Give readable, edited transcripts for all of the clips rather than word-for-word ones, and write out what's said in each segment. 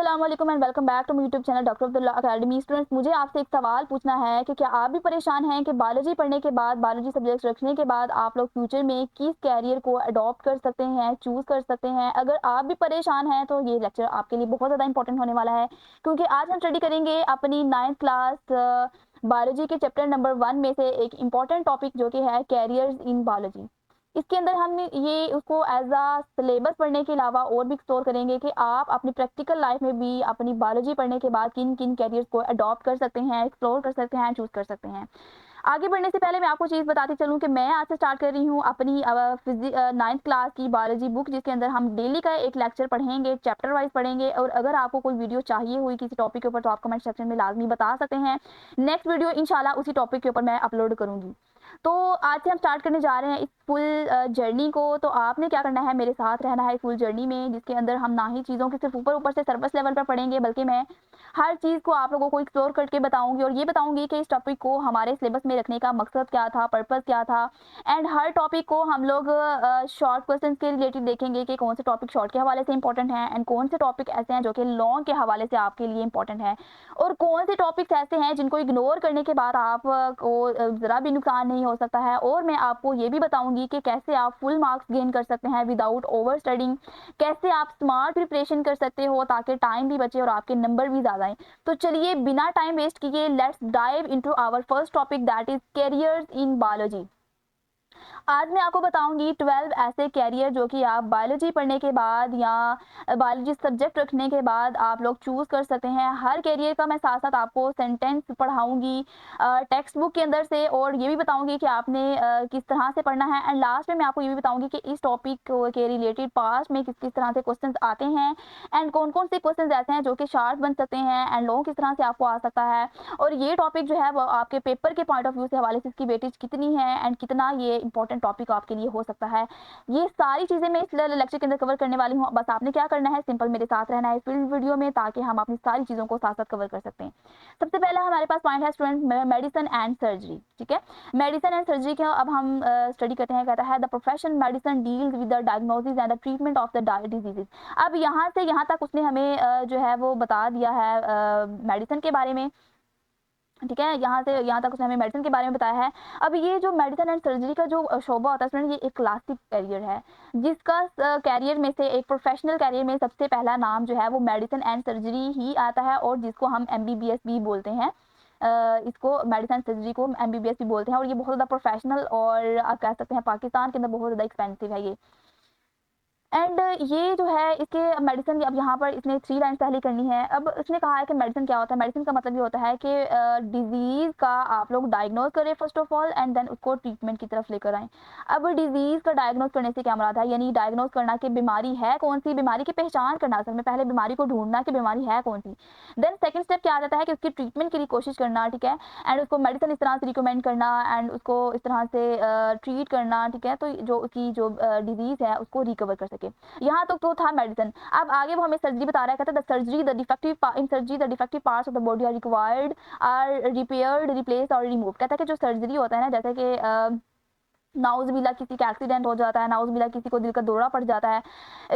अस्सलाम वालेकुम and welcome back to my YouTube channel doctor Abdullah academy. Students, मुझे आपसे एक सवाल पूछना है कि क्या आप भी परेशान हैं कि बायोलॉजी पढ़ने के बाद, बायोलॉजी सब्जेक्ट रखने के बाद आप लोग फ्यूचर में किस कैरियर को अडॉप्ट कर सकते हैं, चूज़ कर सकते हैं। अगर आप भी परेशान हैं तो ये लेक्चर आपके लिए बहुत ज़्यादा इंपॉर्टेंट होने वाला है, क्योंकि आज हम स्टडी करेंगे अपनी 9th क्लास बायोलॉजी के चैप्टर नंबर 1 में से एक इम्पॉर्टेंट टॉपिक जो कि है कैरियर्स इन बायोलॉजी। इसके अंदर हम ये उसको एज अ सिलेबस पढ़ने के अलावा और भी एक्सप्लोर करेंगे कि आप अपनी प्रैक्टिकल लाइफ में भी अपनी बायोलॉजी पढ़ने के बाद किन किन कैरियर्स को अडॉप्ट कर सकते हैं, एक्सप्लोर कर सकते हैं, चूज कर सकते हैं। आगे बढ़ने से पहले मैं आपको चीज़ बताती चलूँ कि मैं आज से स्टार्ट कर रही हूँ अपनी 9th क्लास की बायोलॉजी बुक, जिसके अंदर हम डेली का एक लेक्चर पढ़ेंगे, चैप्टर वाइज पढ़ेंगे। और अगर आपको कोई वीडियो चाहिए हुई किसी टॉपिक के ऊपर तो आप कमेंट सेक्शन में लाजमी बता सकते हैं। नेक्स्ट वीडियो इंशाल्लाह उसी टॉपिक के ऊपर मैं अपलोड करूँगी। तो आज से हम स्टार्ट करने जा रहे हैं इस फुल जर्नी को। तो आपने क्या करना है, मेरे साथ रहना है इस फुल जर्नी में, जिसके अंदर हम ना ही चीज़ों के सिर्फ ऊपर ऊपर से सरफेस लेवल पर पढ़ेंगे, बल्कि मैं हर चीज़ को आप लोगों को एक्सप्लोर करके बताऊंगी और ये बताऊंगी कि इस टॉपिक को हमारे सिलेबस में रखने का मकसद क्या था, पर्पस क्या था। एंड हर टॉपिक को हम लोग शॉर्ट क्वेश्चन के रिलेटेड देखेंगे कि कौन से टॉपिक शॉर्ट के हवाले से इंपॉर्टेंट हैं एंड कौन से टॉपिक ऐसे हैं जो कि लॉन्ग के हवाले से आपके लिए इंपॉर्टेंट है, और कौन से टॉपिक्स ऐसे हैं जिनको इग्नोर करने के बाद आप को ज़रा भी नुकसान नहीं हो सकता है। और मैं आपको ये भी बताऊंगी कि कैसे आप फुल मार्क्स गेन कर सकते हैं विदाउट ओवर स्टडिंग, कैसे आप स्मार्ट प्रिपरेशन कर सकते हो ताकि टाइम भी बचे और आपके नंबर भी ज़्यादा आए। तो चलिए बिना टाइम वेस्ट किए let's dive into our first topic, that is careers in biology. आज मैं आपको बताऊंगी 12 ऐसे कैरियर जो कि आप बायोलॉजी पढ़ने के बाद या बायोलॉजी सब्जेक्ट रखने के बाद आप लोग चूज कर सकते हैं। हर कैरियर का मैं साथ साथ आपको सेंटेंस पढ़ाऊंगी टेक्स्ट बुक के अंदर से, और ये भी बताऊंगी कि आपने किस तरह से पढ़ना है। एंड लास्ट में मैं आपको ये भी बताऊंगी कि इस टॉपिक के रिलेटेड पास्ट में किस किस तरह से क्वेश्चंस आते हैं एंड कौन कौन से क्वेश्चंस ऐसे हैं जो कि शार्ट बन सकते हैं एंड लॉन्ग किस तरह से आपको आ सकता है। और ये टॉपिक जो है वो आपके पेपर के पॉइंट ऑफ व्यू से हवाले से इसकी वेटेज कितनी है एंड कितना ये इंपॉर्टेंट टॉपिक आपके लिए हो सकता है, ये सारी चीज़ें मैं इस लेक्चर के अंदर कवर करने वाली हूँ। बस आपने क्या करना है, सिंपल मेरे साथ रहना है इस वीडियो में, ताकि हम अपनी सारी चीज़ों को साथ साथ कवर कर सकते हैं। सबसे पहला हमारे पास पॉइंट है स्टूडेंट, मेडिसिन एंड सर्जरी। ठीक है, मेडिसिन एंड सर्जरी का अब हम स्टडी करते हैं। कहता है the profession medicine deals with the diagnosis and the treatment of the diseases. अब यहाँ से यहाँ तक उसने हमें जो है वो बता दिया है मेडिसिन के बारे में। ठीक है, यहाँ से यहाँ तक उसने हमें मेडिसिन के बारे में बताया है। अब ये जो मेडिसिन एंड सर्जरी का जो शोबा होता है स्टूडेंट, ये एक क्लासिक कैरियर है, जिसका कैरियर में से एक प्रोफेशनल कैरियर में सबसे पहला नाम जो है वो मेडिसिन एंड सर्जरी ही आता है, और जिसको हम एमबीबीएस भी बोलते हैं। इसको मेडिसिन सर्जरी को एमबीबीएस भी बोलते हैं, और ये बहुत ज़्यादा प्रोफेशनल और आप कह सकते हैं पाकिस्तान के अंदर बहुत ज़्यादा एक्सपेंसिव है ये। एंड ये जो है इसके मेडिसिन, अब यहाँ पर इसने 3 लाइन पहले करनी है। अब इसने कहा है कि मेडिसिन क्या होता है। मेडिसिन का मतलब ये होता है कि डिजीज़ का आप लोग डायग्नोज करें first of all, and then उसको ट्रीटमेंट की तरफ लेकर आएँ। अब डिजीज़ का डायग्नोज करने से क्या मुराद है, यानी डायग्नोज करना कि बीमारी है कौन सी, बीमारी की पहचान करना, असल में पहले बीमारी को ढूंढना कि बीमारी है कौन सी। देन सेकंड स्टेप क्या आ जाता है कि उसकी ट्रीटमेंट के लिए कोशिश करना। ठीक है, एंड उसको मेडिसिन इस तरह से रिकमेंड करना एंड उसको इस तरह से ट्रीट करना। ठीक है, तो जो उसकी जो डिजीज़ है उसको रिकवर कर सके। यहाँ तक तो था मेडिसिन। अब आगे वो हमें सर्जरी बता रहा है। कहता है the surgery the defective in surgery the defective parts of the body are required, are repaired, replace और रिमूव। कहता है कि जो सर्जरी होता है ना, जैसे कि नाउज़ुबिल्लाह किसी का एक्सीडेंट हो जाता है, नाउज़ुबिल्लाह किसी को दिल का दौरा पड़ जाता है,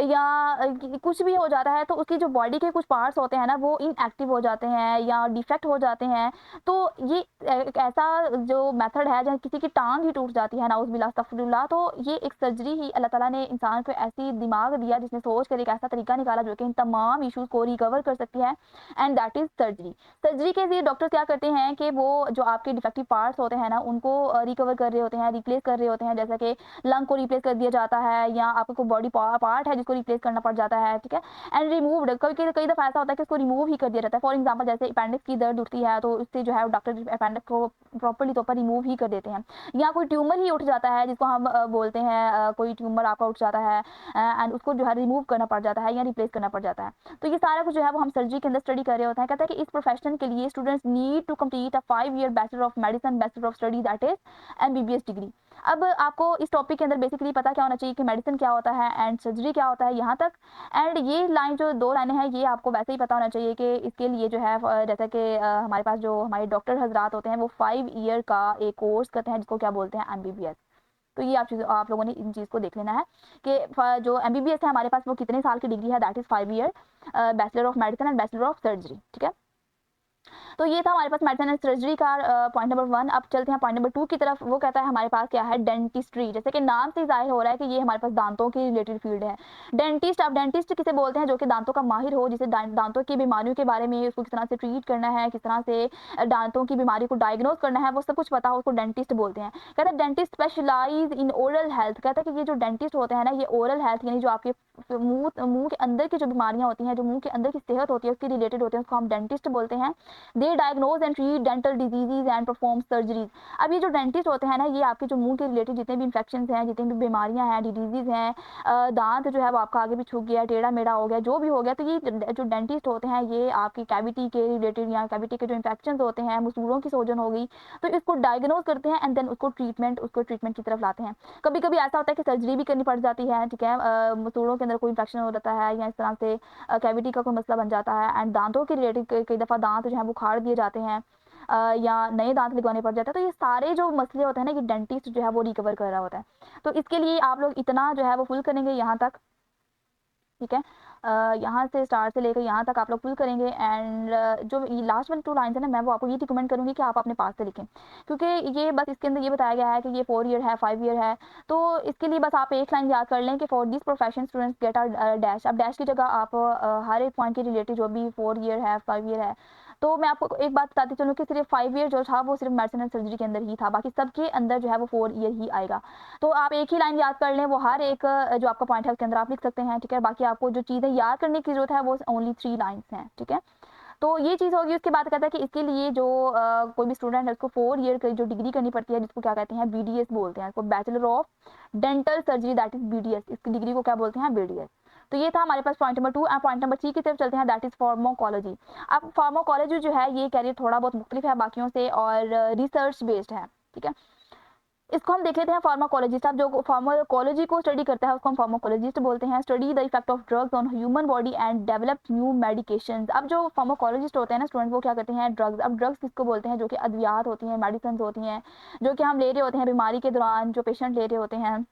या कुछ भी हो जाता है, तो उसकी जो बॉडी के कुछ पार्ट्स होते हैं ना वो इनएक्टिव हो जाते हैं या डिफेक्ट हो जाते हैं। तो ये एक ऐसा जो मेथड है जहाँ किसी की टांग ही टूट जाती है, नाउज़ुबिल्लाह अस्तगफिरुल्लाह, तो ये एक सर्जरी ही अल्लाह ताला ने इंसान को ऐसी दिमाग दिया जिसने सोच कर एक ऐसा तरीका निकाला जो कि इन तमाम इश्यूज़ को रिकवर कर सकती है, and that is surgery. Surgery के लिए डॉक्टर क्या करते हैं कि वो जो आपके डिफेक्टिव पार्ट्स होते हैं ना उनको रिकवर कर रहे होते हैं, रिप्लेस कर रहे होते हैं। जैसे कि लंग को रिप्लेस कर दिया जाता है, या आपका कोई बॉडी पार्ट है जिसको रिप्लेस करना पड़ जाता है। ठीक है, एंड रिमूव्ड, कभी कई दफ़ा ऐसा होता है कि उसको रिमूव ही कर दिया जाता है। फॉर एग्जांपल जैसे अपेंडिक्स की दर्द उठती है तो उससे जो है डॉक्टर अपेंडिक्स को प्रॉपर्ली तौर पर रिमूव ही कर देते हैं। या कोई ट्यूमर ही उठ जाता है जिसको हम बोलते हैं कोई ट्यूमर आपका उठ जाता है एंड उसको जो है रिमूव करना पड़ जाता है या रिप्लेस करना पड़ जाता है। तो ये सारा कुछ जो है वो हम सर्जरी के अंदर स्टडी कर रहे होते हैं। कहता है कि इस प्रोफेशन के लिए students need to complete a 5 year bachelor of medicine, bachelor of study, that is MBBS degree. अब आपको इस टॉपिक के अंदर बेसिकली पता क्या होना चाहिए कि मेडिसिन क्या होता है एंड सर्जरी क्या होता है यहाँ तक। एंड ये लाइन जो 2 लाइनें हैं ये आपको वैसे ही पता होना चाहिए कि इसके लिए जो है जैसे कि हमारे पास जो हमारे डॉक्टर हजरात होते हैं वो 5 ईयर का एक कोर्स करते हैं जिसको क्या बोलते हैं एमबीबीएस। तो ये आप लोगों ने इन चीज़ को देख लेना है कि जो MBBS है हमारे पास वो कितने साल की डिग्री है, that is 5 year, bachelor of medicine and bachelor of surgery, ठीक है। तो ये था हमारे पास मेडिसिन एंड सर्जरी का पॉइंट नंबर 1। अब चलते हैं पॉइंट नंबर 2 की तरफ। वो कहता है हमारे पास क्या है, डेंटिस्ट्री। जैसे कि नाम से जाहिर हो रहा है कि ये हमारे पास दांतों की रिलेटेड फील्ड है। डेंटिस्ट, अब डेंटिस्ट किसे बोलते हैं, जो कि दांतों का माहिर हो, जिसे दांतों की बीमारियों के बारे में, उसको किस तरह से ट्रीट करना है, किस तरह से दांतों की बीमारी को डायग्नोज करना है, वो सब कुछ पता हो, उसको डेंटिस्ट बोलते हैं। कहते हैं dentist specialise in oral health. कहता है कि ये जो डेंटिस्ट होते हैं ना, ये ओरल हेल्थ यानी जो आपके मुंह के अंदर की जो बीमारियां होती हैं, जो मुंह के अंदर की सेहत होती है उसके रिलेटेड होते हैं, उसको हम डेंटिस्ट बोलते हैं। They diagnose and treat dental diseases and perform surgeries. अब ये जो डेंटिस्ट होते हैं ना, ये आपके जो मुंह के रिलेटेड जितने भी इन्फेक्शन हैं, जितनी भी बीमारियां हैं, डिजीजेज हैं, दांत जो है वो आपका आगे भी छूट गया, टेढ़ा मेढ़ा हो गया, जो भी हो गया, तो ये जो डेंटिस्ट होते हैं ये आपकी कैविटी के रिलेटेड या कैविटी के जो इन्फेक्शन होते हैं, मसूड़ों की सोजन हो गई, तो इसको डायग्नोज करते हैं एंड देन उसको ट्रीटमेंट की तरफ लाते हैं। कभी कभी ऐसा होता है कि सर्जरी भी करनी पड़ जाती है, ठीक है, मसूड़ों के अंदर कोई इन्फेक्शन हो जाता है या इस तरह से कैविटी का कोई मसला बन जाता है, एंड दांतों के रिलेटेड कई दफ़ा दांत जो है वो उखाड़ दिए जाते हैं, या नए दांत लगवाने पड़ जाते हैं। तो ये सारे जो मसले होते हैं ना, ये डेंटिस्ट जो है वो रिकवर कर रहा होता है। तो इसके लिए आप लोग इतना जो है वो फुल करेंगे यहाँ तक, ठीक है, यहाँ से स्टार्ट से लेकर यहाँ तक आप लोग फुल करेंगे। एंड जो लास्ट वाली 2 लाइन्स है ना, मैं वो आपको ये रिकमेंड करूँगी कि आप अपने पास से लिखें, क्योंकि ये बस इसके अंदर ये बताया गया है कि ये 4 ईयर है, 5 ईयर है। तो इसके लिए बस आप एक लाइन याद कर लें कि for this profession students get are dash. अब डैश की जगह आप हर एक पॉइंट के रिलेटेड जो भी 4 ईयर है, 5 ईयर है, तो मैं आपको एक बात बताती चलूँ कि सिर्फ 5 ईयर जो था वो सिर्फ मेडिसिन एंड सर्जरी के अंदर ही था, बाकी सबके अंदर जो है वो 4 ईयर ही आएगा। तो आप एक ही लाइन याद कर लें, वो हर एक जो आपका पॉइंट है उसके अंदर आप लिख सकते हैं, ठीक है। बाकी आपको जो चीज़ें याद करने की जरूरत है वो ओनली 3 लाइन्स हैं, ठीक है। तो ये चीज़ होगी। उसके बाद कहता है कि इसके लिए जो कोई भी स्टूडेंट है उसको 4 ईयर की जो डिग्री करनी पड़ती है, जिसको क्या कहते हैं, BDS बोलते हैं, इसको bachelor of dental surgery, that is BDS। इसकी डिग्री को क्या बोलते हैं, BDS। तो ये था हमारे पास point number 2। And point number 3 की तरफ चलते हैं, दैट इज फार्माकोलॉजी। अब फार्माकोलॉजी जो है ये कैरियर थोड़ा बहुत मुख्तलिफ है बाकियों से और रिसर्च बेस्ड है, ठीक है। इसको हम देख लेते हैं फार्माकोलॉजिस्ट। अब जो फार्माकोलॉजी को स्टडी करता है उसको हम फार्माकोलॉजिस्ट बोलते हैं। Study the effect of drugs on human body and develop new medications. अब जो फार्माकोलॉजिस्ट होते हैं ना स्टूडेंट, वो क्या करते हैं, ड्रग्स। अब ड्रग्स किसको बोलते हैं, जो कि अद्वियात होती हैं, मेडिसिन होती हैं, जो कि हम ले रहे होते हैं बीमारी के दौरान, जो पेशेंट ले रहे होते हैं,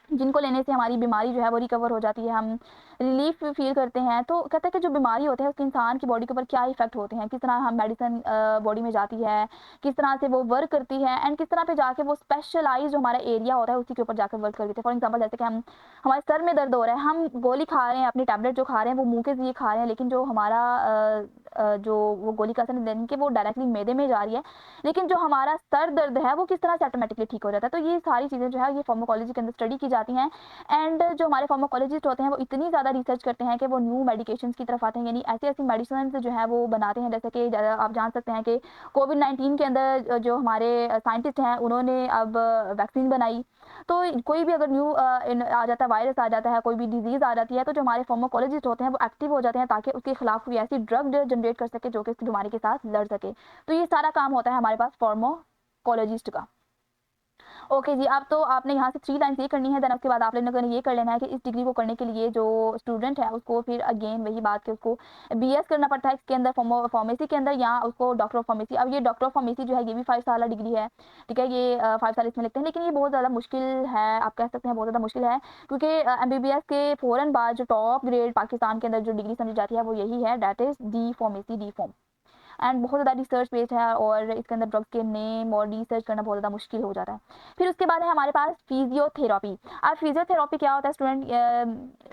जिनको लेने से हमारी बीमारी जो है वो रिकवर हो जाती है, हम रिलीफ फील करते हैं। तो कहते हैं कि जो बीमारी होती है उसके इंसान की बॉडी के ऊपर क्या इफेक्ट होते हैं, किस तरह हम मेडिसिन बॉडी में जाती है, किस तरह से वो वर्क करती है, एंड किस तरह पे जाके वो स्पेशलाइज जो हमारा एरिया होता है उसी के ऊपर जाकर वर्क करती है। फॉर एग्जांपल जैसे कि हमारे सर में दर्द हो रहा है, हम गोली खा रहे हैं, अपनी टैबलेट जो खा रहे हैं वो मुँह के जरिए खा रहे हैं, लेकिन जो हमारा जो वो गोली का असर नहीं कि वो डायरेक्टली मैदे में जा रही है, लेकिन जो हमारा सर दर्द है वो किस तरह से ऑटोमेटिकली ठीक हो जाता है। तो ये सारी चीज़ें जो है ये फार्माकोलॉजी के अंदर स्टडी की जाती हैं। एंड जो हमारे फार्माकोलॉजिस्ट होते हैं वो इतनी ज़्यादा रिसर्च करते हैं कि वो न्यू मेडिकेशंस की तरफ आते हैं, यानी ऐसी ऐसी मेडिसिन जो है वो बनाते हैं। जैसे कि आप जान सकते हैं कि कोविड-19 के अंदर जो हमारे साइंटिस्ट हैं उन्होंने अब वैक्सीन बनाई। तो कोई भी अगर न्यू आ जाता है, वायरस आ जाता है, कोई भी डिजीज़ आ जाती है, तो जो हमारे फार्माकोलॉजिस्ट होते हैं वो एक्टिव हो जाते हैं ताकि उसके खिलाफ कोई ऐसी ड्रग जनरेट कर सके जो कि इस बीमारी के साथ लड़ सके। तो ये सारा काम होता है हमारे पास फार्माकोलॉजिस्ट का। ओके जी, अब तो आपने यहाँ से 3 लाइन्स ये करनी है, देन उसके बाद आप लोगों ने ये कर लेना है कि इस डिग्री को करने के लिए जो स्टूडेंट है उसको फिर अगेन वही बात कि उसको BS करना पड़ता है इसके अंदर, फार्मेसी के अंदर, या उसको डॉक्टर ऑफ फार्मेसी। अब ये डॉक्टर ऑफ फार्मेसी जो है ये भी 5 साल डिग्री है, ठीक है, ये 5 साल इसमें लिखते हैं, लेकिन ये बहुत ज़्यादा मुश्किल है, आप कह सकते हैं बहुत ज़्यादा मुश्किल है, क्योंकि MBBS के फ़ौरन बाद जो टॉप ग्रेड पाकिस्तान के अंदर जो डिग्री समझी जाती है वो यही है, that is D pharmacy, D pharm. And बहुत ज़्यादा रिसर्च बेस्ड है और इसके अंदर ड्रग्स के नेम और रिसर्च करना बहुत ज़्यादा मुश्किल हो जाता है। फिर उसके बाद है हमारे पास फिजियोथेरापी। अब फिजियोथेरापी क्या होता है स्टूडेंट,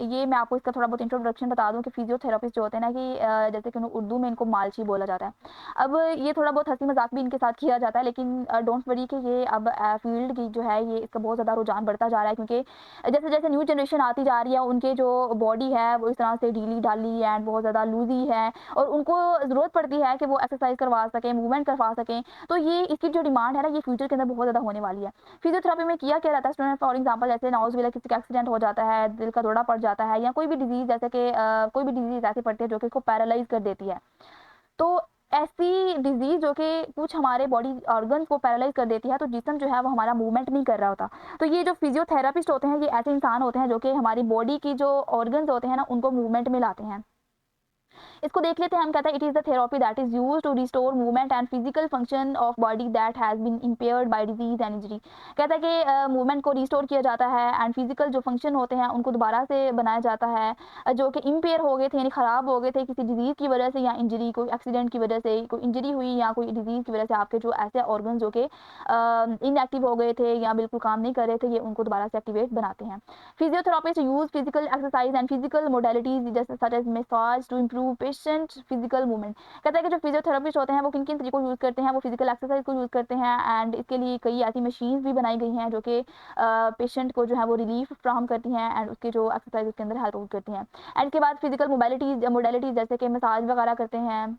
ये मैं आपको इसका थोड़ा बहुत इंट्रोडक्शन बता दूं कि फिजियोथेरापिस्ट जो होते हैं ना कि जैसे कि उर्दू में इनको मालची बोला जाता है। अब ये थोड़ा बहुत हंसी मजाक भी इनके साथ किया जाता है, लेकिन डोंट वरी कि ये अब फील्ड की जो है ये इसका बहुत ज़्यादा रुझान बढ़ता जा रहा है, क्योंकि जैसे जैसे न्यू जनरेशन आती जा रही है उनके जो बॉडी है वो इस तरह से ढीली ढाली एंड बहुत ज़्यादा लूजी है, और उनको ज़रूरत पड़ती है कि वो एक्सरसाइज करवा सकें, मूवमेंट करवा सकें। तो ये इसकी जो डिमांड है ना ये फ्यूचर के अंदर बहुत ज़्यादा होने वाली है। फिजियोथेरापी में किया क्या रहता है स्टूडेंट, फॉर एग्जांपल जैसे नाउज़ुबिल्लाह किसी का एक्सीडेंट हो जाता है, दिल का दौरा पड़ जाता है, या कोई भी डिजीज़ जैसे कि कोई भी डिजीज़ ऐसी पड़ती है जो कि इसको पैरालाइज कर देती है। तो ऐसी डिजीज़ जो कि कुछ हमारे बॉडी ऑर्गन्स को पैरालाइज कर देती है, तो जिस्म जो है वो हमारा मूवमेंट नहीं कर रहा होता। तो ये जो फिजियोथेरापिस्ट होते हैं ये ऐसे इंसान होते हैं जो कि हमारी बॉडी की जो ऑर्गन्स होते हैं ना उनको मूवमेंट में लाते हैं। इसको देख लेते हैं हम। कहता है it is the therapy that is used to restore movement and physical function of body that has been impaired by disease and injury. कहता है कि मूवमेंट को रिस्टोर किया जाता है एंड फिजिकल जो फंक्शन होते हैं उनको दोबारा से बनाया जाता है, जो कि इम्पेयर हो गए थे यानी ख़राब हो गए थे किसी डिजीज़ की वजह से या इंजरी, कोई एक्सीडेंट की वजह से, कोई इंजरी हुई या कोई डिजीज़ की वजह से आपके जो ऐसे ऑर्गन जो कि इनएक्टिव हो गए थे या बिल्कुल काम नहीं कर रहे थे, ये उनको दोबारा से एक्टिवेट बनाते हैं। Physiotherapist use physical exercise and physical modalities जैसे such as massage to improve patient physical movement. कहता है कि जो फिजियोथेरापिस्ट होते हैं वो किन किन तरीकों को यूज़ करते हैं, वो फिजिकल एक्सरसाइज को यूज़ करते हैं एंड इसके लिए कई ऐसी मशीन्स भी बनाई गई हैं जो कि पेशेंट को जो है वो रिलीफ फ्राहम करती हैं एंड उसके जो एक्सरसाइज उसके अंदर हेल्प करती हैं। एंड इसके बाद फिजिकल मोडेलिटीज जैसे कि मसाज वगैरह करते हैं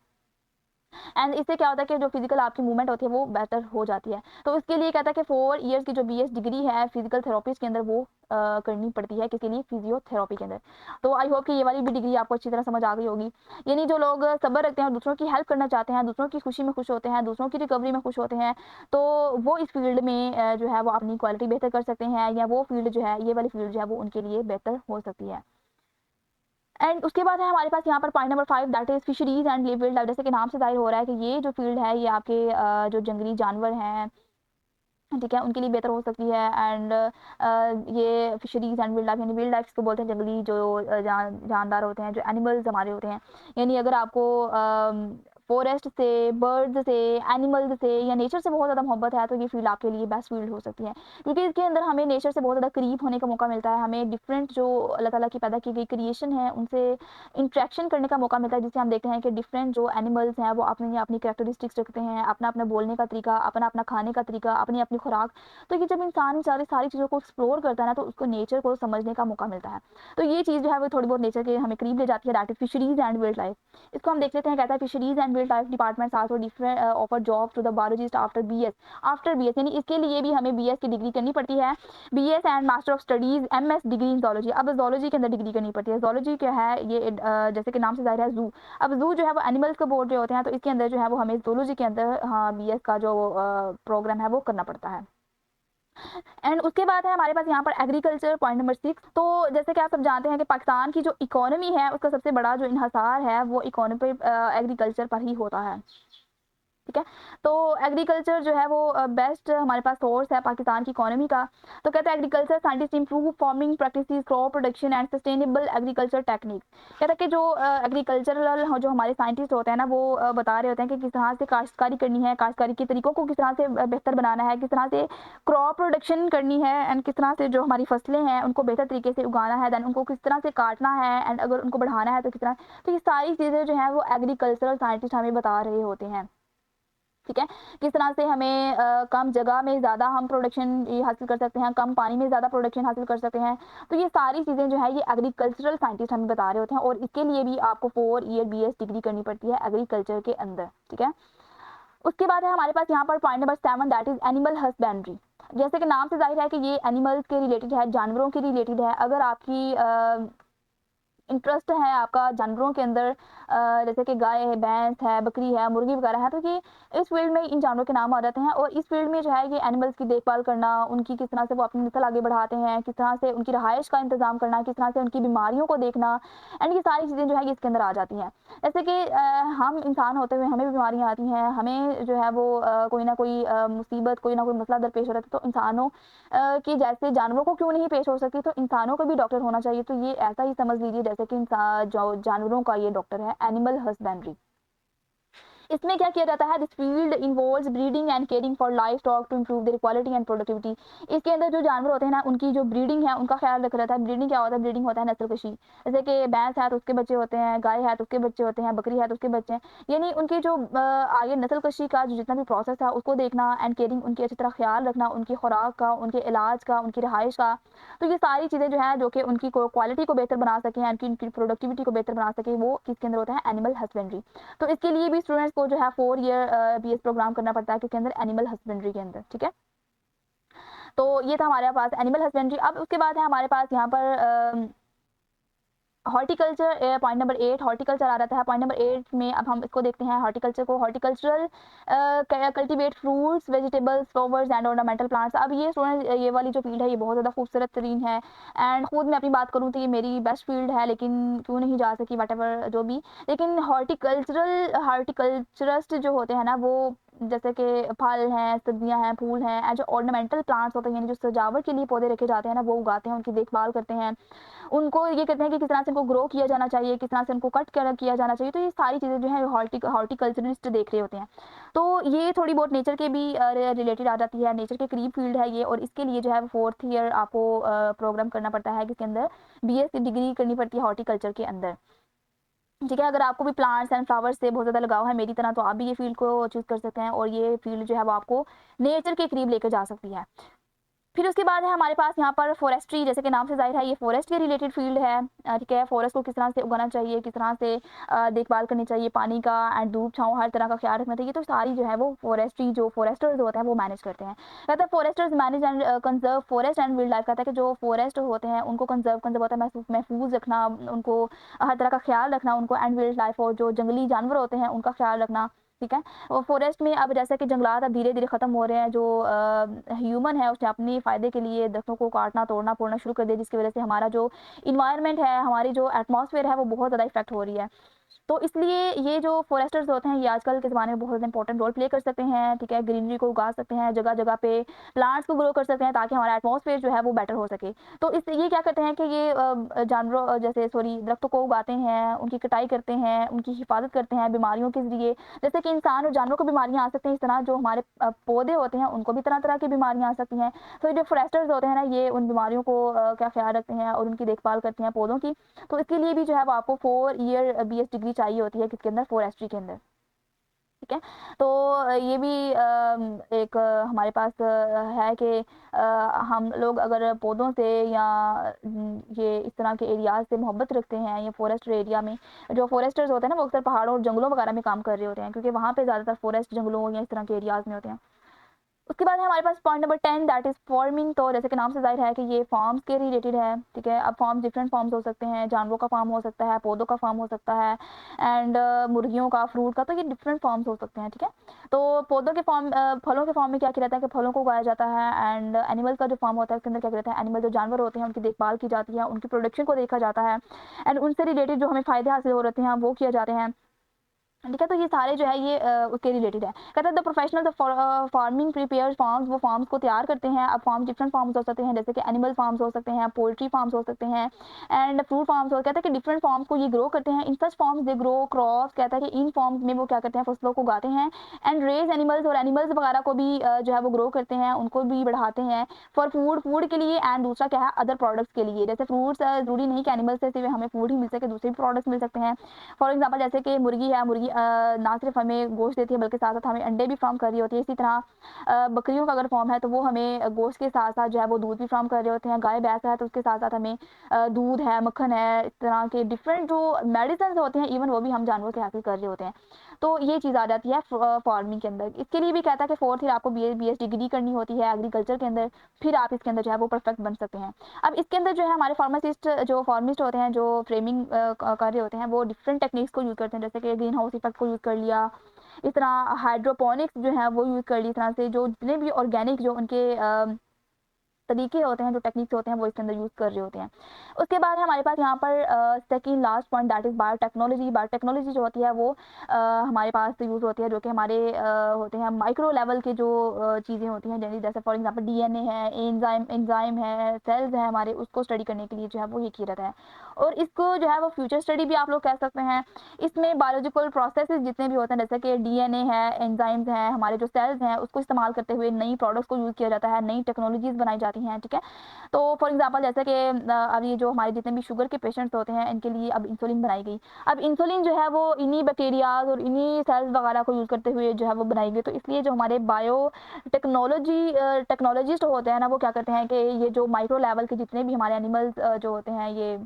एंड इससे क्या होता है कि जो फिजिकल आपकी मूवमेंट होती है वो बेहतर हो जाती है। तो इसके लिए कहता है कि 4 ईयर्स की जो बीएस डिग्री है फिजिकल थेरेपिस्ट के अंदर वो करनी पड़ती है किसी लिए फिजियोथेरेपी के अंदर। तो आई होप कि ये वाली भी डिग्री आपको अच्छी तरह समझ आ गई होगी। यानी जो लोग सब्र रखते हैं, दूसरों की हेल्प करना चाहते हैं, दूसरों की खुशी में खुश होते हैं, दूसरों की रिकवरी में खुश होते हैं, तो वो इस फील्ड में जो है वो अपनी क्वालिटी बेहतर कर सकते हैं या वो फील्ड जो है, ये वाली फील्ड जो है वो उनके लिए बेहतर हो सकती है। एंड उसके बाद है हमारे पास यहाँ पर point number 5 that is fisheries and wild life. जैसे कि नाम से जाहिर हो रहा है कि ये जो फील्ड है ये आपके जो जंगली जानवर हैं, ठीक है, उनके लिए बेहतर हो सकती है। एंड ये फिशरीज एंड वाइल्ड लाइफ यानी वाइल्ड लाइफ को बोलते हैं, जंगली जो जानदार होते हैं, जो एनिमल्स हमारे होते हैं। यानी अगर आपको फॉरेस्ट से, बर्ड्स से, एनिमल्स से या नेचर से बहुत ज़्यादा मोहब्बत है तो ये फील्ड आपके लिए बेस्ट फील्ड हो सकती है, क्योंकि इसके अंदर हमें नेचर से बहुत ज़्यादा करीब होने का मौका मिलता है। हमें डिफरेंट जो अल्लाह ताला की पैदा की गई क्रिएशन है उनसे इंट्रैक्शन करने का मौका मिलता है, जिससे हम देखते हैं कि डिफरेंट जो एनिमल्स हैं वो अपनी अपनी कैरेक्टरिस्टिक्स रखते हैं, अपना अपना बोलने का तरीका, अपना अपना खाने का तरीका, अपनी अपनी खुराक। तो ये जब इंसान सारी चीज़ों को एक्सप्लोर करता है ना, तो उसको नेचर को समझने का मौका मिलता है। तो ये चीज़ जो है वो थोड़ी बहुत नेचर के हमें करीब ले जाती है, that is fisheries and wild life. इसको हम देख लेते हैं। कहता है fisheries and wild life department also different offer job to the biologist after BS. After BS यानी इसके लिए भी हमें बीएस की डिग्री करनी पड़ती है। BS and master of studies MS degree in zoology. अब जोलॉजी के अंदर डिग्री करनी पड़ती है। जोलॉजी क्या है, ये जैसे कि नाम से जाहिर है जू। अब जू जो है वो एनिमल्स को बोल रहे होते हैं, तो इसके अंदर जो है वो हमें जोलॉजी के अंदर हाँ बीएस का जो प्रोग्राम है वो करना पड़ता है। एंड उसके बाद है हमारे पास यहाँ पर एग्रीकल्चर पॉइंट नंबर 6। तो जैसे कि आप सब जानते हैं कि पाकिस्तान की जो इकोनॉमी है उसका सबसे बड़ा जो इन्हसार है वो इकोनॉमी पे एग्रीकल्चर पर ही होता है, ठीक है। तो एग्रीकल्चर जो है वो बेस्ट हमारे पास सोर्स है पाकिस्तान की इकोनॉमी का। तो कहते हैं agriculture scientist improve farming practices, crop production and sustainable agriculture techniques. कहता है कि जो एग्रीकल्चरल जो हमारे साइंटिस्ट होते हैं ना वो बता रहे होते हैं कि किस तरह से काश्तकारी करनी है, काश्तकारी के तरीकों को किस तरह से बेहतर बनाना है, किस तरह से क्रॉप प्रोडक्शन करनी है एंड किस तरह से जो हमारी फसलें हैं उनको बेहतर तरीके से उगाना है, देन उनको किस तरह से काटना है एंड अगर उनको बढ़ाना है तो किस तरह। तो ये सारी चीज़ें जो है वो एग्रीकल्चरल साइंटिस्ट हमें बता रहे होते हैं, ठीक है। किस तरह से हमें कम जगह में ज़्यादा हम प्रोडक्शन हासिल कर सकते हैं, कम पानी में ज़्यादा प्रोडक्शन हासिल कर सकते हैं। तो ये सारी चीज़ें जो है ये एग्रीकल्चरल साइंटिस्ट हमें बता रहे होते हैं और इसके लिए भी आपको 4 ईयर बीएस डिग्री करनी पड़ती है एग्रीकल्चर के अंदर, ठीक है। उसके बाद है हमारे पास यहाँ पर point number 7 that is animal husbandry. जैसे कि नाम से जाहिर है कि ये एनिमल्स के रिलेटेड है, जानवरों के रिलेटेड है। अगर आपकी इंटरेस्ट है आपका जानवरों के अंदर, जैसे कि गाय है, भैंस है, बकरी है, मुर्गी वगैरह है, तो ये इस फील्ड में इन जानवरों के नाम आ जाते हैं। और इस फील्ड में जो है ये एनिमल्स की देखभाल करना, उनकी किस तरह से वो अपनी नस्ल आगे बढ़ाते हैं, किस तरह से उनकी रहायश का इंतजाम करना, किस तरह से उनकी बीमारियों को देखना एंड ये सारी चीज़ें जो है ये इसके अंदर आ जाती हैं। जैसे कि हम इंसान होते हुए हमें भी बीमारियाँ आती हैं, हमें जो है वो कोई ना कोई मुसीबत, कोई ना कोई मसला दरपेश हो रहा है, तो इंसानों कि जैसे जानवरों को क्यों नहीं पेश हो सकती, तो इंसानों को भी डॉक्टर होना चाहिए। तो ये ऐसा ही समझ लीजिए जैसे कि इंसान जो जानवरों का ये डॉक्टर है, एनिमल हस्बेंड्री। इसमें क्या किया जाता है, this field involves breeding and caring for life stock to improve their quality and productivity. इसके अंदर जो जानवर होते हैं ना उनकी जो ब्रीडिंग है उनका ख्याल रखा जाता है। ब्रीडिंग क्या होता है, ब्रीडिंग होता है नस्लकशी। जैसे कि भैंस है तो उसके बच्चे होते हैं, गाय है तो उसके बच्चे होते हैं, बकरी है तो उसके बच्चे हैं। यानी उनकी जो आगे नस्लकशी का जो जितना भी प्रोसेस है उसको देखना एंड केयरिंग, उनकी अच्छी तरह ख्याल रखना, उनकी खुराक का, उनके इलाज का, उनकी रहाइश का। तो ये सारी चीज़ें जो है जो कि उनकी क्वालिटी को बेहतर बना सकें एंड उनकी प्रोडक्टिविटी को बेहतर बना सके, वो किसके अंदर होता है, एनिमल हस्बेंड्री। तो इसके लिए भी स्टूडेंट्स को जो है 4 ईयर बीएस प्रोग्राम करना पड़ता है किसके अंदर, एनिमल हस्बेंड्री के अंदर, ठीक है। तो ये था हमारे पास एनिमल हस्बेंड्री। अब उसके बाद है हमारे पास यहाँ पर हॉर्टिकल्चर पॉइंट नंबर 8 हॉर्टिकल्चर आ जाता है। पॉइंट नंबर 8 में अब हम इसको देखते हैं हॉर्टिकल्चर को। Horticultural cultivate fruits, vegetables, flowers and ornamental plants. अब ये स्टूडेंट ये वाली जो फील्ड है ये बहुत ज़्यादा खूबसूरत तरीन है, एंड खुद मैं अपनी बात करूँ तो ये मेरी बेस्ट फील्ड है, लेकिन क्यों नहीं जा सकी वट एवर जो भी। लेकिन हॉर्टिकल्चरिस्ट जो होते हैं ना वो जैसे कि फल हैं, सब्जियां हैं, फूल हैं, एंड जो ऑर्नामेंटल प्लांट्स होते हैं यानी जो सजावट के लिए पौधे रखे जाते हैं ना वो उगाते हैं, उनकी देखभाल करते हैं, उनको ये कहते हैं कि किस तरह से उनको ग्रो किया जाना चाहिए, किस तरह से उनको कट कर किया जाना चाहिए। तो ये सारी चीज़ें जो है हॉर्टिकल्चरिस्ट देख रहे होते हैं। तो ये थोड़ी बहुत नेचर के भी रिलेटेड आ जाती है, नेचर के करीब फील्ड है ये, और इसके लिए जो है 4th ईयर आपको प्रोग्राम करना पड़ता है, जिसके अंदर BS की डिग्री करनी पड़ती है हॉर्टिकल्चर के अंदर। ठीक है, अगर आपको भी प्लांट्स एंड फ्लावर्स से बहुत ज़्यादा लगाव है मेरी तरह, तो आप भी ये फील्ड को चूज़ कर सकते हैं, और ये फील्ड जो है वो आपको नेचर के करीब लेकर जा सकती है। फिर उसके बाद है हमारे पास यहाँ पर फॉरेस्ट्री, जैसे कि नाम से ज़ाहिर है ये फॉरेस्ट के रिलेटेड फील्ड है। ठीक है, फॉरेस्ट को किस तरह से उगाना चाहिए, किस तरह से देखभाल करनी चाहिए, पानी का एंड धूप छाँव हर तरह का ख्याल रखना चाहिए, तो सारी जो है वो फॉरेस्ट्री जो फॉरेस्टर्स होते हैं वो मैनेज करते हैं। कहता है Forester's manage and conserve forest and wild life. कहता है कि जो फॉरेस्ट होते हैं उनको कंजर्व होता है, महफूज रखना, उनको हर तरह का ख्याल रखना उनको, एंड वाइल्ड लाइफ और जो जंगली जानवर होते हैं उनका ख्याल रखना। ठीक है, और फॉरेस्ट में अब जैसे कि जंगलात अब धीरे धीरे ख़त्म हो रहे हैं, जो ह्यूमन है उसने अपनी फ़ायदे के लिए दरख्तों को काटना, तोड़ना फोड़ना शुरू कर दिया, जिसकी वजह से हमारा जो इन्वायरमेंट है, हमारी जो एटमॉस्फेयर है वो बहुत ज़्यादा इफेक्ट हो रही है। तो इसलिए ये जो फॉरेस्टर्स होते हैं ये आजकल के ज़माने में बहुत ज़्यादा इंपॉर्टेंट रोल प्ले कर सकते हैं। ठीक है, ग्रीनरी को उगा सकते हैं, जगह जगह पे प्लांट्स को ग्रो कर सकते हैं ताकि हमारा एटमॉस्फेयर जो है वो बेटर हो सके। तो इस ये क्या करते हैं कि ये जानवरों जैसे सॉरी दरख्तों को उगाते हैं, उनकी कटाई करते हैं, उनकी हिफाजत करते हैं बीमारियों के ज़रिए। जैसे कि इंसान और जानवरों को बीमारियाँ आ सकती हैं, इस तरह जो हमारे पौधे होते हैं उनको भी तरह तरह की बीमारियाँ आ सकती हैं। तो जो फॉरेस्टर्स होते हैं ना ये उन बीमारियों को क्या ख्याल रखते हैं और उनकी देखभाल करते हैं पौधों की। तो इसके लिए भी जो है वो आपको 4 ईयर BS डिग्री चाहिए होती है, किसके अंदर, फॉरेस्ट्री के अंदर। ठीक है, तो ये भी एक हमारे पास है कि हम लोग अगर पौधों से या ये इस तरह के एरियाज से मोहब्बत रखते हैं, ये फॉरेस्ट एरिया में जो फॉरेस्टर्स होते हैं ना वो अक्सर पहाड़ों और जंगलों वगैरह में काम कर रहे होते हैं, क्योंकि वहाँ पे ज़्यादातर फॉरेस्ट जंगलों या इस तरह के एरियाज में होते हैं। उसके बाद है हमारे पास point number 10 that is farming. तो जैसे कि नाम से ज़ाहिर है कि ये फार्म्स के रिलेटेड है। ठीक है, अब फार्म्स डिफरेंट फार्म्स हो सकते हैं, जानवरों का फार्म हो सकता है, पौधों का फार्म हो सकता है, एंड मुर्गियों का, फ्रूट का, तो ये डिफरेंट फार्म्स हो सकते हैं। ठीक है, तो पौधों के फार्म फलों के फार्म में क्या किया जाता है कि फलों को उगाया जाता है, एंड एनिमल्स का जो फार्म होता है उसके अंदर क्या किया जाता है, एनिमल जो जानवर होते हैं उनकी देखभाल की जाती है, उनकी प्रोडक्शन को देखा जाता है, एंड उनसे रिलेटेड जो हमें फ़ायदे हासिल हो रहे हैं वो किए जाते हैं। ठीक है, तो ये सारे जो है ये उसके रिलेटेड है। कहता है the professional the farming prepare farms, वो फार्म्स को तैयार करते हैं। अब फार्म डिफरेंट फार्म्स हो सकते हैं, जैसे कि एनिमल फार्म्स हो सकते हैं, पोल्ट्री फार्म्स हो सकते हैं, एंड फ्रूट फार्म्स हो। कहता है कि डिफरेंट फार्म्स को ये ग्रो करते हैं। इन सच फार्म्स दे ग्रो क्रॉप्स। कहता है कि इन फार्म्स में वो क्या करते हैं, फसलों को उगाते हैं, एंड रेज एनिमल्स, और एनिमल्स वगैरह को भी जो है वो ग्रो करते हैं, उनको भी बढ़ाते हैं फॉर फूड, फूड के लिए, एंड दूसरा क्या है अदर प्रोडक्ट्स के लिए। जैसे फ्रूट्स जरूरी नहीं कि एनिमल्स से सिर्फ हमें फूड ही मिल सके, दूसरे भी प्रोडक्ट्स मिल सकते हैं। फॉर एग्जाम्पल जैसे कि मुर्गी है, मुर्गी ना सिर्फ हमें गोश्त देती है बल्कि साथ साथ हमें अंडे भी फ्राहम कर रही होती है। इसी तरह बकरियों का अगर फॉर्म है तो वो हमें गोश्त के साथ साथ जो है वो दूध भी फ्राहम कर रहे होते हैं। गाय भैंस है तो उसके साथ साथ हमें दूध है, मक्खन है, इस तरह के डिफरेंट जो मेडिसिन होते हैं इवन वो भी हम जानवरों से हासिल कर रहे होते हैं। तो ये चीज़ आ जाती है फार्मिंग के अंदर। इसके लिए भी कहता है कि 4th ईयर आपको BS डिग्री करनी होती है एग्रीकल्चर के अंदर, फिर आप इसके अंदर जो है वो परफेक्ट बन सकते हैं। अब इसके अंदर जो है हमारे फार्मासिस्ट जो फार्मिस्ट होते हैं, जो फ्रेमिंग कर रहे होते हैं, वो डिफरेंट टेक्निक्स को यूज़ करते हैं, जैसे कि ग्रीन हाउस इफेक्ट को यूज़ कर लिया, इस तरह हाइड्रोपोनिक्स जो है वो यूज़ कर ली, इस तरह से जो जितने भी ऑर्गेनिक जो उनके तरीके होते हैं, जो टेक्निक्स होते हैं वो इसके अंदर यूज़ कर रहे होते हैं। उसके बाद हमारे पास यहाँ पर second last point that is biotechnology. Biotechnology जो होती है वो हमारे पास यूज़ होती है, जो कि हमारे होते हैं माइक्रो लेवल के जो चीज़ें होती हैं, जैसे फॉर एग्जांपल DNA है, एंजाइम है, सेल्स है हमारे, उसको स्टडी करने के लिए जो है वो ये किया जाता है। और इसको जो है वो फ्यूचर स्टडी भी आप लोग कह सकते हैं। इसमें बायोलॉजिकल प्रोसेसेस जितने भी होते हैं, जैसे कि DNA है, एंजाइम्स हैं, हमारे जो सेल्स हैं, उसको इस्तेमाल करते हुए नई प्रोडक्ट्स को यूज़ किया जाता है, नई टेक्नोलॉजीज़ बनाई जाती हैं। ठीक है, तो फॉर एग्जांपल जैसे कि अब ये जो हमारे जितने भी शुगर के पेशेंट्स होते हैं इनके लिए अब इंसुलिन बनाई गई। अब इंसुलिन जो है वो इन्हीं बैक्टीरियाज और इन्हीं सेल्स वगैरह को यूज़ करते हुए जो है वो बनाई गई। तो इसलिए जो हमारे टेक्नोलॉजिस्ट होते हैं ना, वो क्या करते हैं कि ये जो माइक्रो लेवल के जितने भी हमारे एनिमल्स जो होते हैं, ये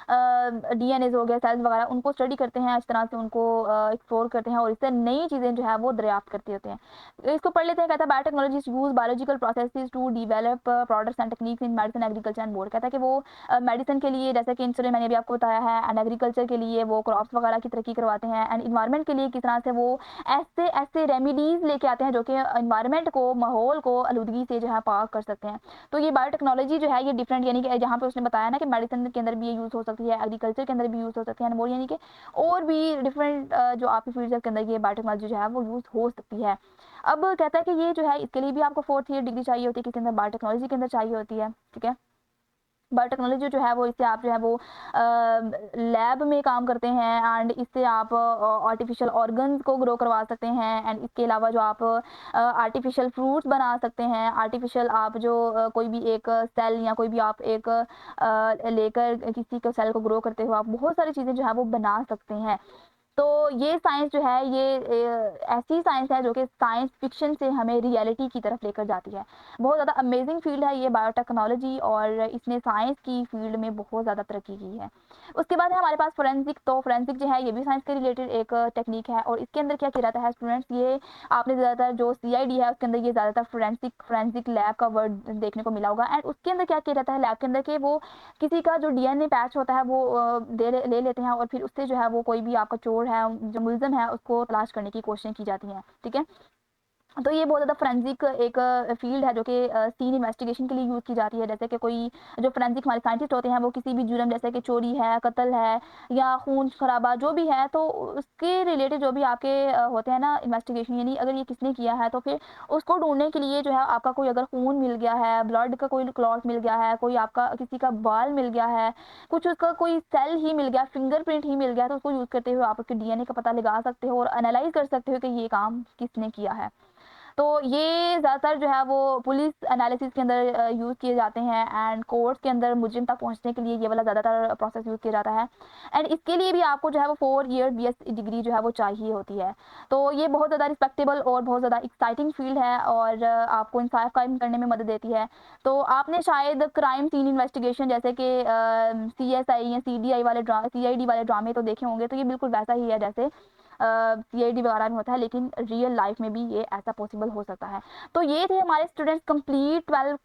डीएनएज़ हो गए, सेल्स वगैरह, उनको स्टडी करते हैं, इस तरह से उनको एक्सप्लोर करते हैं और इससे नई चीज़ें जो है वो दरियाफ्त करते होते हैं। इसको पढ़ लेते हैं। कहता है biotechnologies use biological processes to develop products and techniques in medicine, agriculture and more. कहता है कि वो मेडिसिन के लिए, जैसे कि इंसुलिन मैंने भी आपको बताया है, एंड एग्रीकल्चर के लिए वो क्रॉप्स वगैरह की तरक्की करवाते हैं, एंड इन्वायरमेंट के लिए किस तरह से वो ऐसे ऐसे रेमेडीज़ लेके आते हैं जो कि इन्वायरमेंट को, माहौल को आलूदगी से जो है पाक कर सकते हैं। तो ये बायोटेक्नोलॉजी जो है ये डिफरेंट, यानी कि जहाँ पे उसने बताया ना कि मेडिसिन के अंदर भी ये यूज़ हो सकती है, एग्रीकल्चर के अंदर भी यूज़ हो सकती है, एंड मोर यानी कि और भी डिफरेंट जो आपकी फील्ड है उसके अंदर ये बायोटेक्नोलॉजी जो है वो यूज़ हो सकती है। अब कहता है कि ये जो है इसके लिए भी आपको 4th ईयर डिग्री चाहिए होती है, किसके अंदर, बायोटेक्नोलॉजी के अंदर चाहिए होती है, ठीक है। बायोटेक्नोलॉजी जो है वो, इससे आप जो है वो लैब में काम करते हैं, एंड इससे आप आर्टिफिशियल ऑर्गन्स को ग्रो करवा सकते हैं, एंड इसके अलावा जो आप आर्टिफिशियल फ्रूट्स बना सकते हैं, आर्टिफिशियल आप जो कोई भी एक सेल या कोई भी आप एक लेकर किसी को सेल को ग्रो करते हो, आप बहुत सारी चीज़ें जो है वो बना सकते हैं। तो ये साइंस जो है ये ऐसी साइंस है जो कि साइंस फिक्शन से हमें रियलिटी की तरफ लेकर जाती है। बहुत ज़्यादा अमेजिंग फील्ड है ये बायोटेक्नोलॉजी, और इसने साइंस की फील्ड में बहुत ज़्यादा तरक्की की है। उसके बाद है हमारे पास फोरेंसिक। तो फोरेंसिक जो है ये भी साइंस के रिलेटेड एक टेक्निक है, और इसके अंदर क्या किया जाता है स्टूडेंट्स, ये आपने ज़्यादातर जो सीआईडी है उसके अंदर ये ज़्यादातर फोरेंसिक लैब का वर्ड देखने को मिला होगा। एंड उसके अंदर क्या किया जाता है लैब के अंदर, कि वो किसी का जो डीएनए पैच होता है वो ले लेते हैं, और फिर उससे जो है वो कोई भी आपका चोर है, जो मुलज़िम है, उसको तलाश करने की कोशिशें की जाती हैं, ठीक है। तो ये बहुत ज़्यादा फोरेंसिक एक फील्ड है जो कि सीन इन्वेस्टिगेशन के लिए यूज़ की जाती है। जैसे कि कोई जो फोरेंसिक हमारे साइंटिस्ट होते हैं वो किसी भी जुर्म, जैसे कि चोरी है, कत्ल है या खून खराबा जो भी है, तो उसके रिलेटेड जो भी आपके होते हैं ना इन्वेस्टिगेशन, यानी अगर ये किसने किया है तो फिर उसको ढूंढने के लिए जो है आपका कोई अगर खून मिल गया है, ब्लड का कोई क्लॉट मिल गया है, कोई आपका किसी का बाल मिल गया है, कुछ उसका कोई सेल ही मिल गया, फिंगरप्रिंट ही मिल गया, तो उसको यूज़ करते हुए आप उसके डीएनए का पता लगा सकते हो और एनालाइज कर सकते हो कि ये काम किसने किया है। तो ये ज़्यादातर जो है वो पुलिस एनालिसिस के अंदर यूज़ किए जाते हैं, एंड कोर्ट्स के अंदर मुजरिम तक पहुंचने के लिए ये वाला ज़्यादातर प्रोसेस यूज़ किया जाता है। एंड इसके लिए भी आपको जो है वो 4 ईयर बीएस डिग्री जो है वो चाहिए होती है। तो ये बहुत ज़्यादा रिस्पेक्टेबल और बहुत ज़्यादा एक्साइटिंग फील्ड है, और आपको इंसाफ कायम करने में मदद देती है। तो आपने शायद क्राइम सीन इन्वेस्टिगेशन जैसे कि सीएसआई या सीआईडी वाले ड्रामे तो देखे होंगे, तो ये बिल्कुल वैसा ही है जैसे सीआईडी वगैरह में होता है, लेकिन रियल लाइफ में भी ये ऐसा पॉसिबल हो सकता है। तो ये थे हमारे students complete 12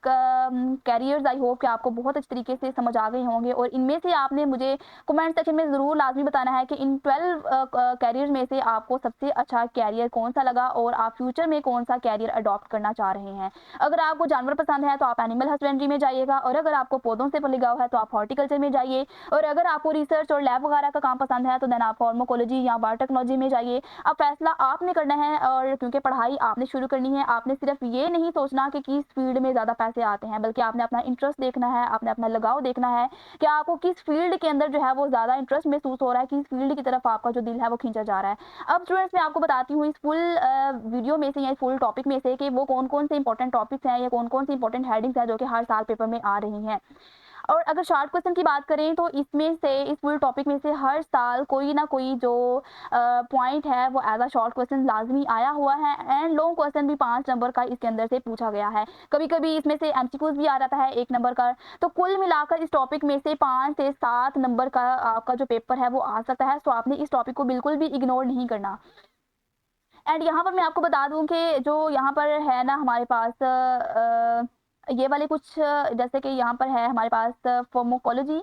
carriers. I hope कि आपको बहुत अच्छी तरीके से समझ आ गए होंगे, और इनमें से आपने मुझे कमेंट सेक्शन में ज़रूर लाजमी बताना है कि इन 12 कैरियर में से आपको सबसे अच्छा कैरियर कौन सा लगा, और आप फ्यूचर में कौन सा कैरियर अडॉप्ट करना चाह रहे हैं। अगर आपको जानवर पसंद है तो आप एनिमल हस्बेंड्री में जाइएगा, और अगर आपको पौधों से लगाव है तो आप हॉर्टिकल्चर में जाइए, और अगर आपको रिसर्च और लैब वगैरह का काम पसंद है तो देन आप फार्माकोलॉजी या बायोटेक्नोलॉजी में जाइए। अब फैसला आपने करना है, और क्योंकि पढ़ाई आपने शुरू करनी है, आपने सिर्फ ये नहीं सोचना कि किस फील्ड में ज़्यादा पैसे आते हैं, बल्कि आपने अपना इंटरेस्ट देखना है, आपने अपना लगाव देखना है कि आपको किस फील्ड के अंदर जो है वो ज़्यादा इंटरेस्ट महसूस हो रहा है, किस फील्ड की तरफ आपका जो दिल है वो खींचा जा रहा है। अब स्टूडेंट्स मैं आपको बताती हूँ इस फुल वीडियो में से या फुल टॉपिक में से कि वो कौन कौन से इंपॉर्टेंट टॉपिक्स हैं या कौन कौन सी इंपॉर्टेंट हेडिंग्स हैं जो कि हर साल पेपर में आ रही हैं। और अगर शॉर्ट क्वेश्चन की बात करें तो इसमें से, इस फुल टॉपिक में से हर साल कोई ना कोई जो पॉइंट है वो एज अ शॉर्ट क्वेश्चन लाजमी आया हुआ है, एंड लॉन्ग क्वेश्चन भी 5 नंबर का इसके अंदर से पूछा गया है। कभी कभी इसमें से एमसीक्यूज भी आ जाता है 1 नंबर का। तो कुल मिलाकर इस टॉपिक में से 5 से 7 नंबर का आपका जो पेपर है वो आ सकता है। तो आपने इस टॉपिक को बिल्कुल भी इग्नोर नहीं करना। एंड यहाँ पर मैं आपको बता दूं कि जो यहाँ पर है ना हमारे पास ये वाले कुछ जैसे कि यहाँ पर है हमारे पास फार्माकोलॉजी,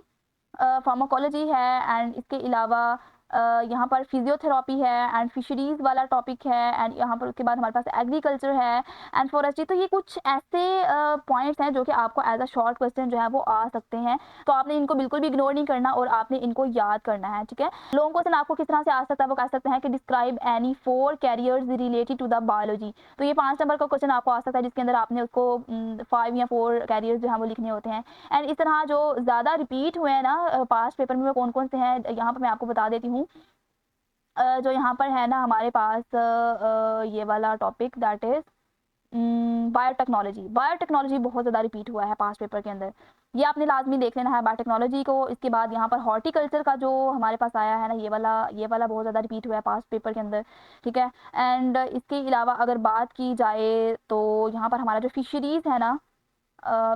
फार्माकोलॉजी है, एंड इसके अलावा यहाँ पर फिजियोथेरापी है, एंड फिशरीज़ वाला टॉपिक है, एंड यहाँ पर उसके बाद हमारे पास एग्रीकल्चर है, एंड फॉरेस्ट्री। तो ये कुछ ऐसे पॉइंट्स हैं जो कि आपको एज अ शॉर्ट क्वेश्चन जो है वो आ सकते हैं। तो आपने इनको बिल्कुल भी इग्नोर नहीं करना, और आपने इनको याद करना है, ठीक है। लॉन्ग क्वेश्चन आपको किस तरह से आ सकता है, वो कह सकते हैं कि describe any 4 careers related to the biology. तो ये 5 नंबर का क्वेश्चन आपको आ सकता है, जिसके अंदर आपने उसको 5 या 4 कैरियर्स जो है वो लिखने होते हैं। एंड इस तरह जो ज़्यादा रिपीट हुए हैं ना पास्ट पेपर में, वो कौन कौन से हैं यहाँ पर मैं आपको बता देती हूँ। जो यहाँ पर है ना हमारे पास ये वाला topic, that is biotechnology. Biotechnology बहुत ज़्यादा रिपीट हुआ है पास्ट पेपर के अंदर, ये आपने लाजमी देख लेना है बायोटेक्नोलॉजी को। इसके बाद यहाँ पर हॉर्टिकल्चर का जो हमारे पास आया है ना, ये वाला बहुत ज़्यादा रिपीट हुआ है पास्ट पेपर के अंदर, ठीक है। एंड इसके अलावा अगर बात की जाए तो यहाँ पर हमारा जो फिशरीज़ है ना,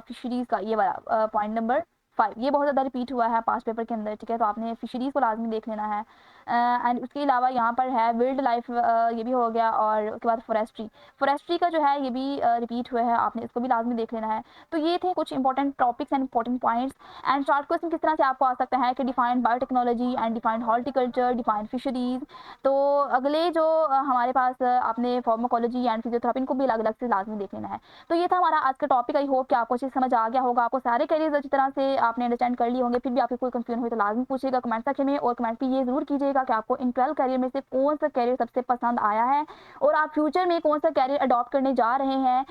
फिशरीज़ का ये वाला पॉइंट नंबर 5 ये बहुत ज़्यादा रिपीट हुआ है पास्ट पेपर के अंदर, ठीक है? तो आपने फिशरीज़ को लाज़मी देख लेना है। एंड उसके अलावा यहाँ पर है वाइल्ड लाइफ़, ये भी हो गया, और उसके बाद फॉरेस्ट्री। फॉरेस्ट्री का जो है ये भी रिपीट हुआ है, आपने इसको भी लाज़मी देख लेना है। तो ये थे कुछ important topics and important points. And short question किस तरह से आपको आ सकता है कि defined biotechnology and defined horticulture, defined fisheries. तो अगले जो हमारे पास आपने फार्माकोलॉजी एंड फिजियोथेरेपी, इनको भी अलग-अलग से लाज़मी देख लेना है। तो ये था हमारा आज का टॉपिक। आई होप कि आपको अच्छे से समझ आ गया होगा, आपको सारे कैरियर्स अच्छी तरह से आपने अंडरस्टैंड कर लिए होंगे। फिर भी आपको कोई कंफ्यूजन हुई तो लाज़मी पूछिएगा कमेंट सेक्शन में, और कमेंट पे ये ज़रूर कीजिएगा कि आपको इन 12 कैरियर में से कौन-सा कैरियर सबसे पसंद आया है, और आप फ्यूचर में कौन-सा कैरियर अडॉप्ट करने जा रहे हैं।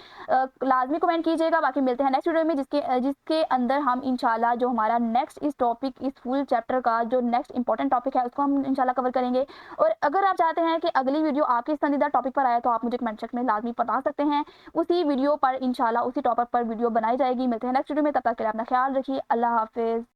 लाज़मी कमेंट कीजिएगा। बाकी मिलते हैं नेक्स्ट वीडियो में, जिसके अंदर हम इंशाल्लाह जो हमारा नेक्स्ट इस टॉपिक, इस फुल चैप्टर का जो नेक्स्ट इंपॉर्टेंट टॉपिक है, उसको हम इंशाल्लाह कवर करेंगे। और अगर आप चाहते हैं कि अगली वीडियो आपके पसंदीदा टॉपिक पर आए, तो आप मुझे कमेंट सेक्शन में लाज़मी बता सकते हैं। उसी वीडियो पर इंशाल्लाह उसी टॉपिक पर वीडियो बनाई जाएगी। मिलते हैं नेक्स्ट वीडियो में, तब तक के लिए अपना ख्याल रखिए। अल्लाह हाफ़िज़।